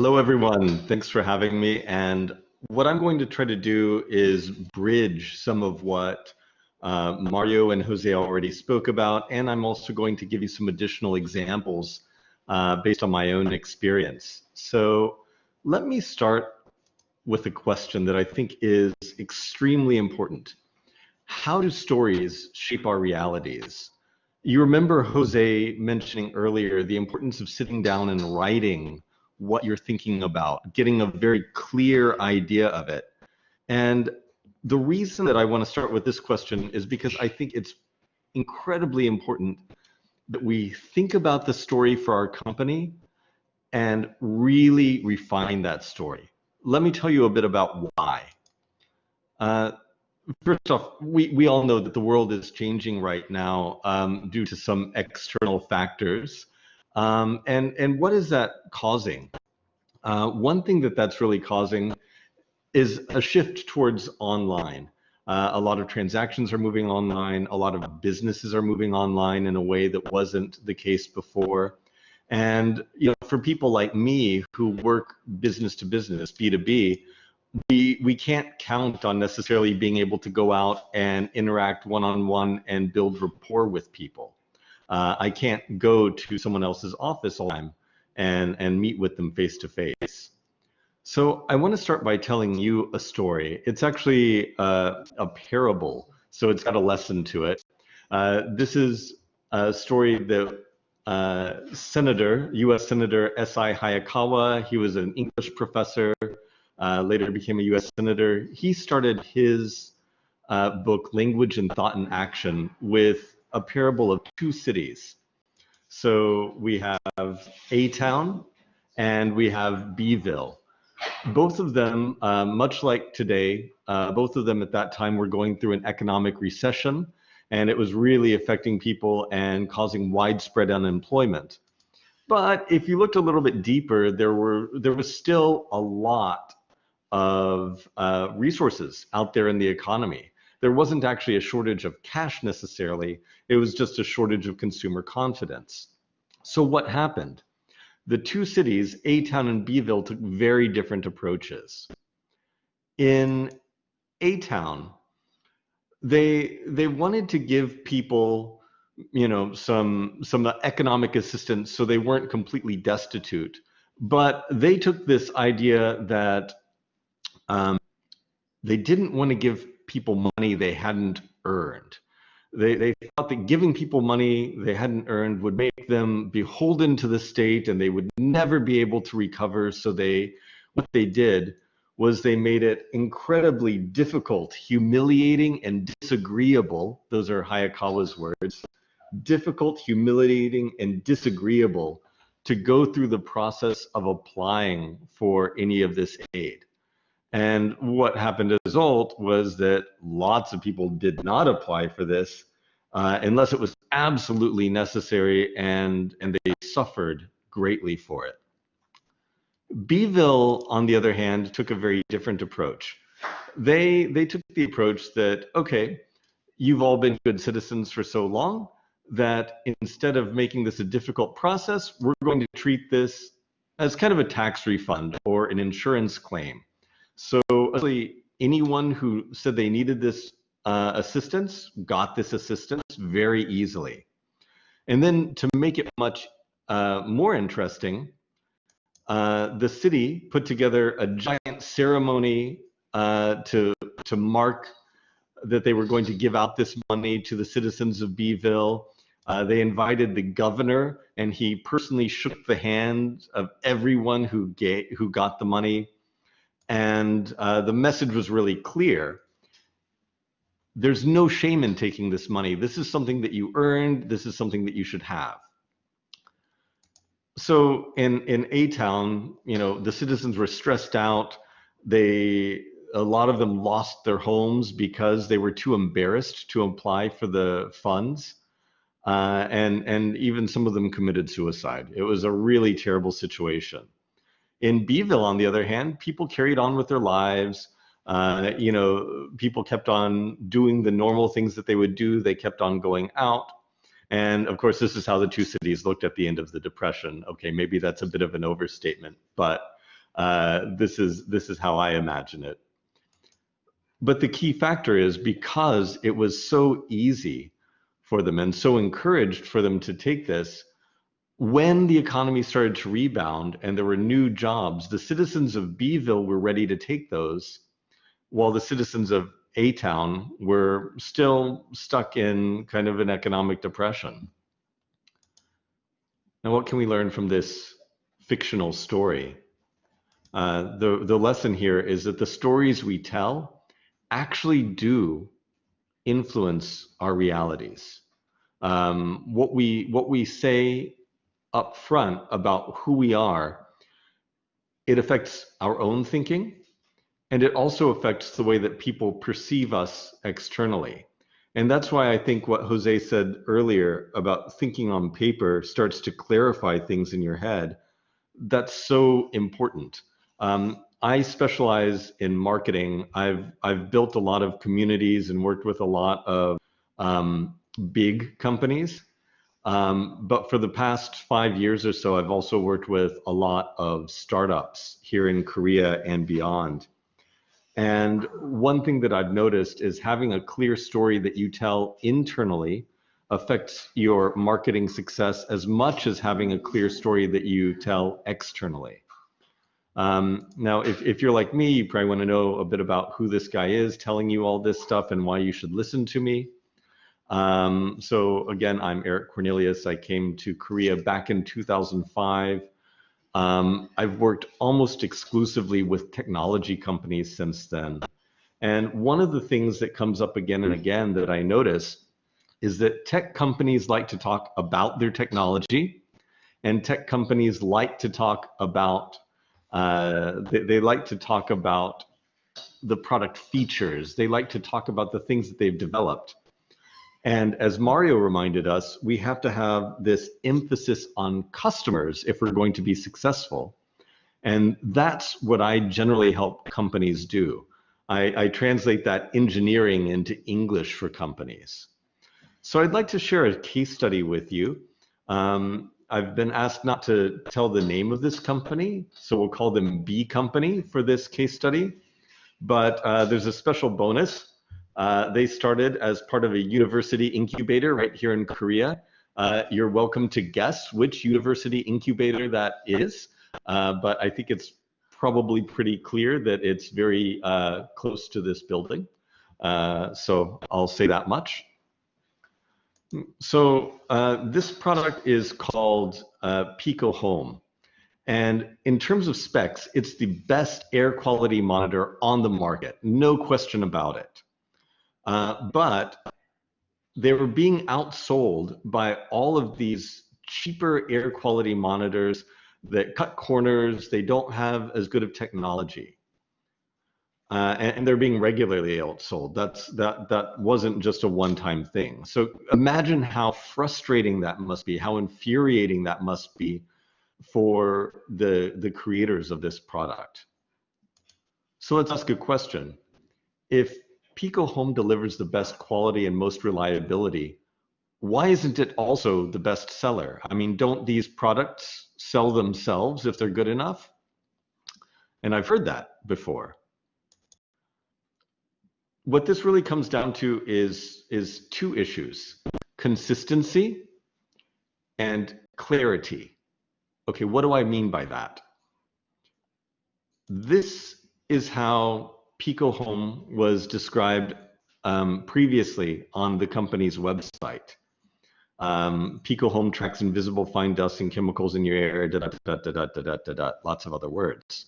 Hello, everyone. Thanks for having me. And what I'm going to try to do is bridge some of what Mario and Jose already spoke about. And I'm also going to give you some additional examples based on my own experience. So let me start with a question that I think is extremely important. How do stories shape our realities? You remember Jose mentioning earlier the importance of sitting down and writing what you're thinking about, getting a very clear idea of it. And the reason that I want to start with this question is because I think it's incredibly important that we think about the story for our company and really refine that story. Let me tell you a bit about why. First off, we all know that the world is changing right now due to some external factors. And what is that causing? One thing that's really causing is a shift towards online. A lot of transactions are moving online. A lot of businesses are moving online in a way that wasn't the case before. And for people like me who work business to business, B2B, we can't count on necessarily being able to go out and interact one-on-one and build rapport with people. I can't go to someone else's office all the time and meet with them face to face. So I want to start by telling you a story. It's actually a parable, so it's got a lesson to it. This is a story that U.S. Senator S.I. Hayakawa, he was an English professor, later became a U.S. Senator. He started his book, Language and Thought in Action, with a parable of two cities. So we have A-Town and we have B-Ville. Both of them, much like today, both of them at that time were going through an economic recession, and it was really affecting people and causing widespread unemployment. But if you looked a little bit deeper, there was still a lot of resources out there in the economy. There wasn't actually a shortage of cash necessarily. It was just a shortage of consumer confidence. So what happened? The two cities, A-Town and B-Ville, took very different approaches. In A-Town, they wanted to give people, some economic assistance so they weren't completely destitute. But they took this idea that they didn't want to give people money they hadn't earned. They thought that giving people money they hadn't earned would make them beholden to the state and they would never be able to recover. So what they did was they made it incredibly difficult, humiliating, and disagreeable. Those are Hayakawa's words. Difficult, humiliating, and disagreeable to go through the process of applying for any of this aid. And what happened as a result was that lots of people did not apply for this unless it was absolutely necessary, and they suffered greatly for it. B-Ville, on the other hand, took a very different approach. They took the approach that, okay, you've all been good citizens for so long that instead of making this a difficult process, we're going to treat this as kind of a tax refund or an insurance claim. So actually, anyone who said they needed this assistance got this assistance very easily. And then to make it much more interesting, the city put together a giant ceremony to mark that they were going to give out this money to the citizens of B-Ville. They invited the governor, and he personally shook the hand of everyone who got the money. And the message was really clear. There's no shame in taking this money. This is something that you earned. This is something that you should have. So in A-Town, the citizens were stressed out. A lot of them lost their homes because they were too embarrassed to apply for the funds. And even some of them committed suicide. It was a really terrible situation. In B-Ville, on the other hand, people carried on with their lives. People kept on doing the normal things that they would do. They kept on going out. And of course, this is how the two cities looked at the end of the Depression. Okay, maybe that's a bit of an overstatement, but This is how I imagine it. But the key factor is because it was so easy for them and so encouraged for them to take this, when the economy started to rebound and there were new jobs, the citizens of B-ville were ready to take those, while the citizens of A-town were still stuck in kind of an economic depression. Now, what can we learn from this fictional story? The lesson here is that the stories we tell actually do influence our realities. What we say up front about who we are, it affects our own thinking, and it also affects the way that people perceive us externally. And that's why I think what Jose said earlier about thinking on paper starts to clarify things in your head. That's so important. I specialize in marketing. I've built a lot of communities and worked with a lot of big companies. But for the past 5 years or so, I've also worked with a lot of startups here in Korea and beyond. And one thing that I've noticed is having a clear story that you tell internally affects your marketing success as much as having a clear story that you tell externally. Now, if you're like me, you probably want to know a bit about who this guy is telling you all this stuff and why you should listen to me. So again, I'm Erik Cornelius. I came to Korea back in 2005. I've worked almost exclusively with technology companies since then. And one of the things that comes up again and again that I notice is that tech companies like to talk about their technology, and tech companies like to talk about they like to talk about the product features. They like to talk about the things that they've developed. And as Mario reminded us, we have to have this emphasis on customers if we're going to be successful. And that's what I generally help companies do. I translate that engineering into English for companies. So I'd like to share a case study with you. I've been asked not to tell the name of this company, so we'll call them B Company for this case study. But there's a special bonus. They started as part of a university incubator right here in Korea. You're welcome to guess which university incubator that is, but I think it's probably pretty clear that it's very close to this building. So I'll say that much. So this product is called Pico Home. And in terms of specs, it's the best air quality monitor on the market, no question about it. But they were being outsold by all of these cheaper air quality monitors that cut corners. They don't have as good of technology. And they're being regularly outsold. That wasn't just a one-time thing. So imagine how frustrating that must be, how infuriating that must be for the creators of this product. So let's ask a question. If Pico Home delivers the best quality and most reliability, why isn't it also the best seller? I mean, don't these products sell themselves if they're good enough? And I've heard that before. What this really comes down to is two issues: consistency and clarity. Okay, what do I mean by that? This is how Pico Home was described previously on the company's website. Pico Home tracks invisible fine dust and chemicals in your air, lots of other words.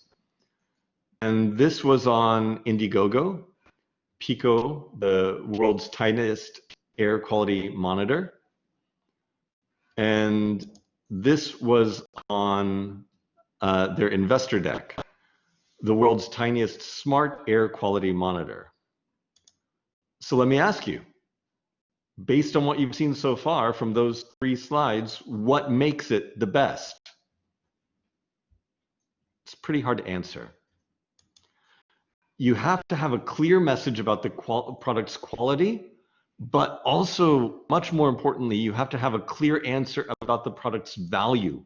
And this was on Indiegogo. Pico, the world's tiniest air quality monitor. And this was on their investor deck, the world's tiniest smart air quality monitor. So let me ask you, based on what you've seen so far from those 3 slides, what makes it the best? It's pretty hard to answer. You have to have a clear message about the product's quality, but also, much more importantly, you have to have a clear answer about the product's value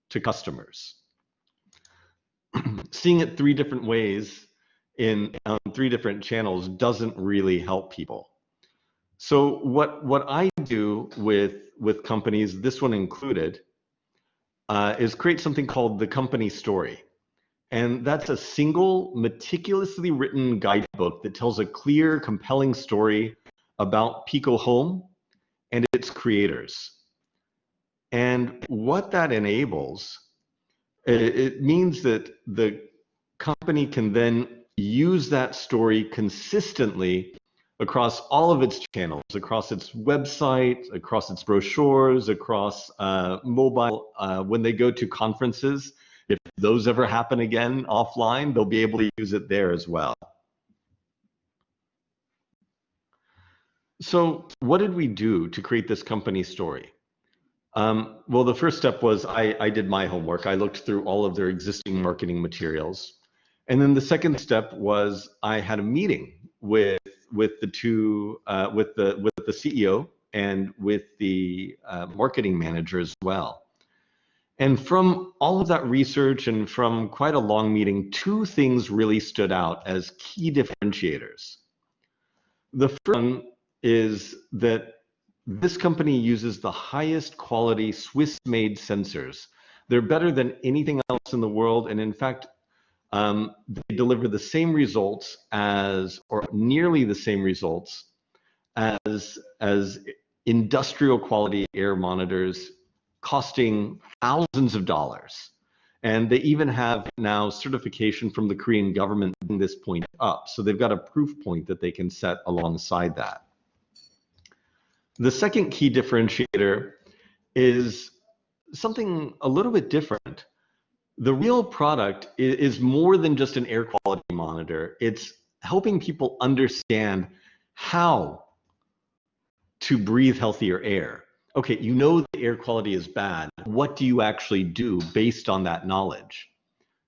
to customers. seeing it three different ways on three different channels doesn't really help people. So what I do with companies, this one included, is create something called the company story. And that's a single, meticulously written guidebook that tells a clear, compelling story about Pico Home and its creators. And what that enables, it means that the company can then use that story consistently across all of its channels, across its website, across its brochures, across mobile. When they go to conferences, if those ever happen again offline, they'll be able to use it there as well. So what did we do to create this company story? Well, the first step was I did my homework. I looked through all of their existing marketing materials. And then the second step was I had a meeting with the CEO and with the marketing manager as well. And from all of that research and from quite a long meeting, two things really stood out as key differentiators. The first one is that this company uses the highest quality Swiss-made sensors. They're better than anything else in the world, and in fact, they deliver the same results as, or nearly the same results as industrial quality air monitors, costing thousands of dollars. And they even have now certification from the Korean government bringing this point up. So they've got a proof point that they can set alongside that. The second key differentiator is something a little bit different. The real product is more than just an air quality monitor. It's helping people understand how to breathe healthier air. Okay, you know the air quality is bad. What do you actually do based on that knowledge?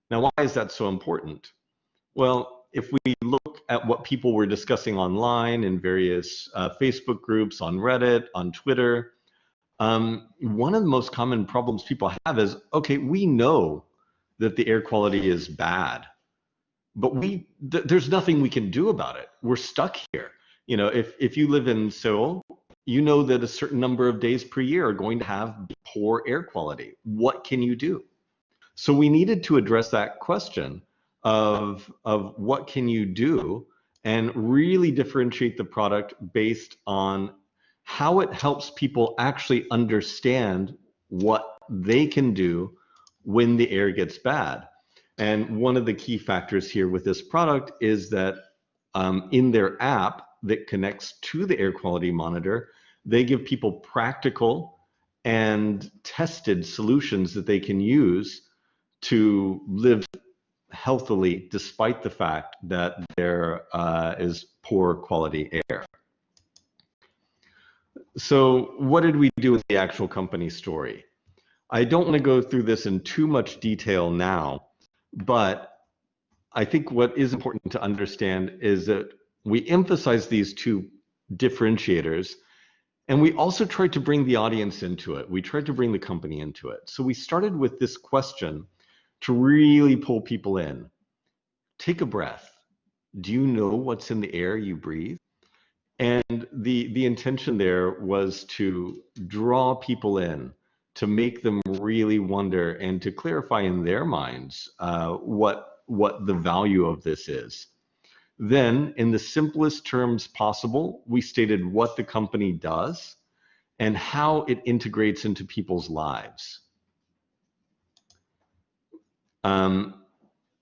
Now, why is that so important? Well, if we look at what people were discussing online in various Facebook groups, on Reddit, on Twitter, one of the most common problems people have is, okay, we know that the air quality is bad, but there's nothing we can do about it. We're stuck here. You know, if you live in Seoul, you know that a certain number of days per year are going to have poor air quality. What can you do? So we needed to address that question of what can you do and really differentiate the product based on how it helps people actually understand what they can do when the air gets bad. And one of the key factors here with this product is that in their app that connects to the air quality monitor, they give people practical and tested solutions that they can use to live healthily despite the fact that there is poor quality air. So what did we do with the actual company story? I don't want to go through this in too much detail now, but I think what is important to understand is that we emphasize these two differentiators, and we also tried to bring the audience into it. We tried to bring the company into it. So we started with this question to really pull people in. Take a breath. Do you know what's in the air you breathe? And the intention there was to draw people in, to make them really wonder and to clarify in their minds what the value of this is. Then, in the simplest terms possible, we stated what the company does and how it integrates into people's lives.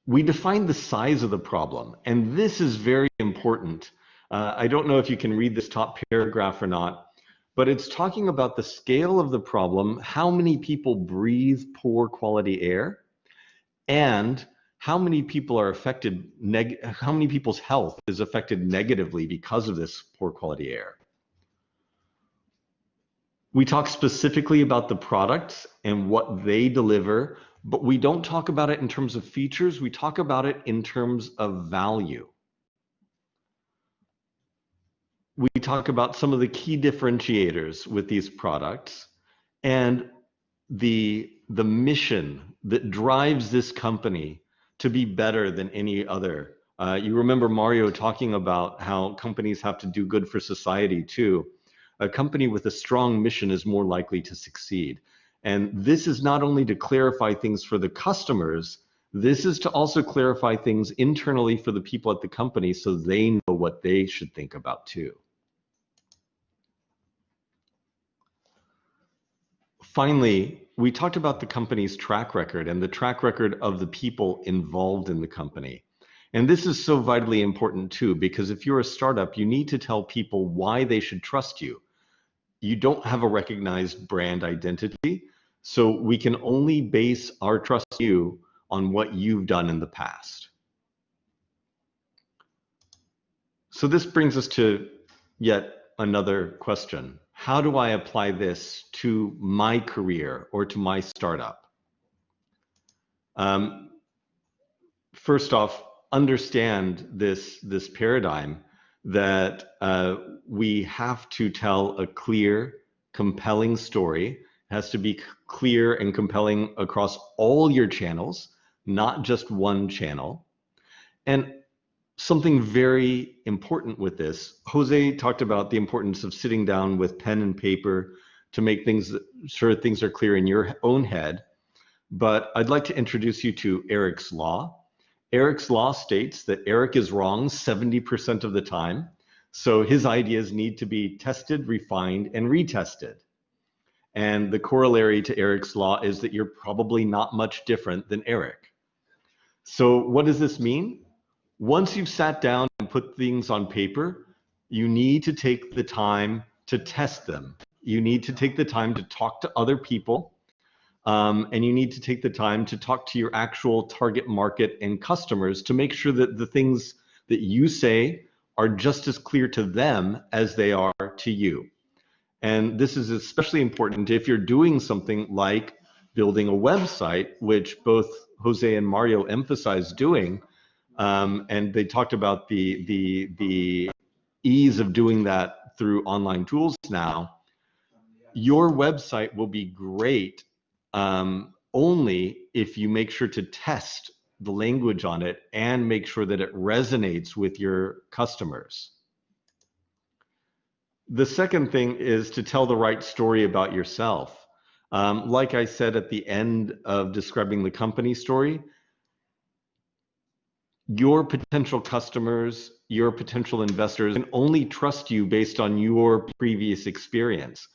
We defined the size of the problem, and this is very important. I don't know if you can read this top paragraph or not, but it's talking about the scale of the problem, how many people breathe poor quality air, and how many people are affected, how many people's health is affected negatively because of this poor quality air. We talk specifically about the products and what they deliver, but we don't talk about it in terms of features. We talk about it in terms of value. We talk about some of the key differentiators with these products and the mission that drives this company to to be better than any other. You remember Mario talking about how companies have to do good for society too. A company with a strong mission is more likely to succeed. And this is not only to clarify things for the customers, this is to also clarify things internally for the people at the company so they know what they should think about too. Finally, we talked about the company's track record and the track record of the people involved in the company. And this is so vitally important too, because if you're a startup, you need to tell people why they should trust you. You don't have a recognized brand identity, so we can only base our trust in you on what you've done in the past. So this brings us to yet another question. How do I apply this to my career or to my startup? First off, understand this paradigm that we have to tell a clear, compelling story. It has to be clear and compelling across all your channels, not just one channel. And something very important with this, Jose talked about the importance of sitting down with pen and paper to make sure things are clear in your own head. But I'd like to introduce you to Erik's Law. Erik's Law states that Erik is wrong 70% of the time. So his ideas need to be tested, refined, and retested. And the corollary to Erik's Law is that you're probably not much different than Erik. So what does this mean? Once you've sat down and put things on paper, you need to take the time to test them. You need to take the time to talk to other people, and you need to take the time to talk to your actual target market and customers to make sure that the things that you say are just as clear to them as they are to you. And this is especially important if you're doing something like building a website, which both Jose and Mario emphasized doing. And they talked about the ease of doing that through online tools now. Your website will be great only if you make sure to test the language on it and make sure that it resonates with your customers. The second thing is to tell the right story about yourself. Like I said at the end of describing the company story, your potential customers, your potential investors can only trust you based on your previous experience.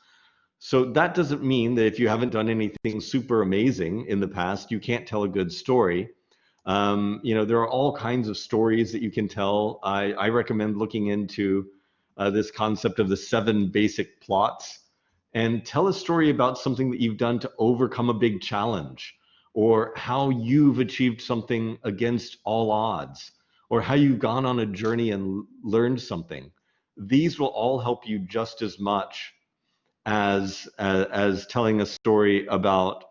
So that doesn't mean that if you haven't done anything super amazing in the past, you can't tell a good story. There are all kinds of stories that you can tell. I recommend looking into this concept of the 7 basic plots, and tell a story about something that you've done to overcome a big challenge, or how you've achieved something against all odds, or how you've gone on a journey and learned something. These will all help you just as much as telling a story about,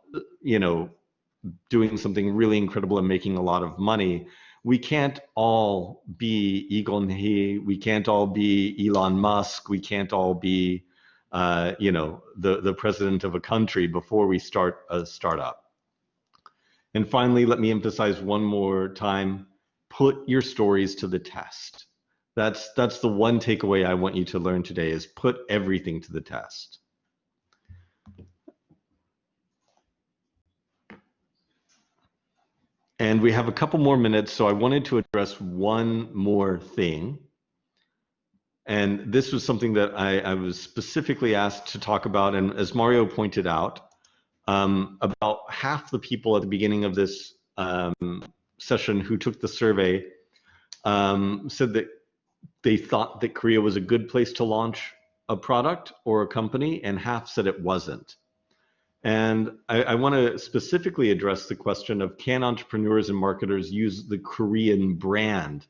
doing something really incredible and making a lot of money. We can't all be Egon He. We can't all be Elon Musk. We can't all be, the president of a country before we start a startup. And finally, let me emphasize one more time, put your stories to the test. That's the one takeaway I want you to learn today, is put everything to the test. And we have a couple more minutes, so I wanted to address one more thing. And this was something that I was specifically asked to talk about. And as Mario pointed out, about half the people at the beginning of this session who took the survey said that they thought that Korea was a good place to launch a product or a company, and half said it wasn't. And I want to specifically address the question of, can entrepreneurs and marketers use the Korean brand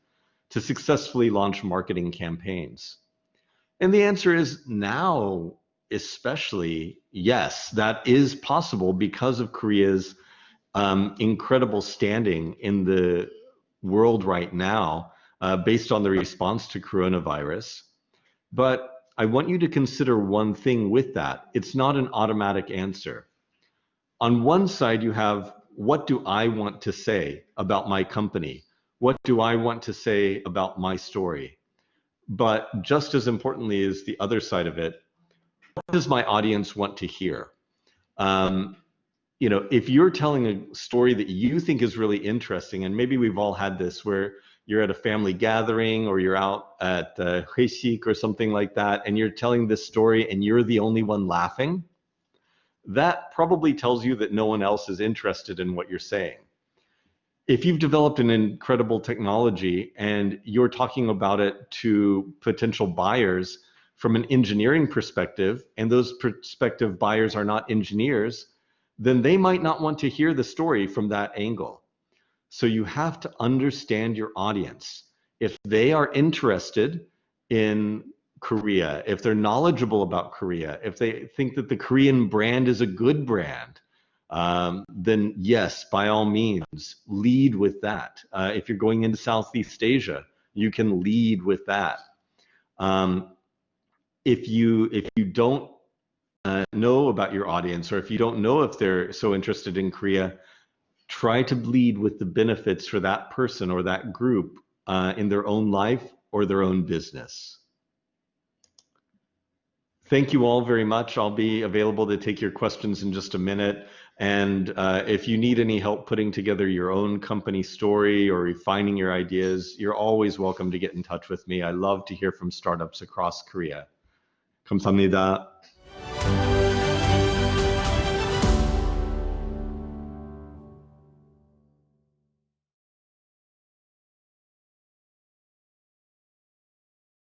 to successfully launch marketing campaigns? And the answer is now, especially, yes, that is possible because of Korea's incredible standing in the world right now, based on the response to coronavirus. But I want you to consider one thing with that. It's not an automatic answer. On one side, you have what do I want to say about my company? What do I want to say about my story? But just as importantly is the other side of it, what does my audience want to hear? You know, if you're telling a story that you think is really interesting, and maybe we've all had this where you're at a family gathering or you're out at 회식 or something like that, and you're telling this story and you're the only one laughing, that probably tells you that no one else is interested in what you're saying. If you've developed an incredible technology and you're talking about it to potential buyers from an engineering perspective, and those prospective buyers are not engineers, then they might not want to hear the story from that angle. So you have to understand your audience. If they are interested in Korea, if they're knowledgeable about Korea, if they think that the Korean brand is a good brand, then yes, by all means, lead with that. If you're going into Southeast Asia, you can lead with that. If you don't know about your audience, or if you don't know if they're so interested in Korea, try to lead with the benefits for that person or that group in their own life or their own business. Thank you all very much. I'll be available to take your questions in just a minute. And if you need any help putting together your own company story or refining your ideas, you're always welcome to get in touch with me. I love to hear from startups across Korea. 감사합니다.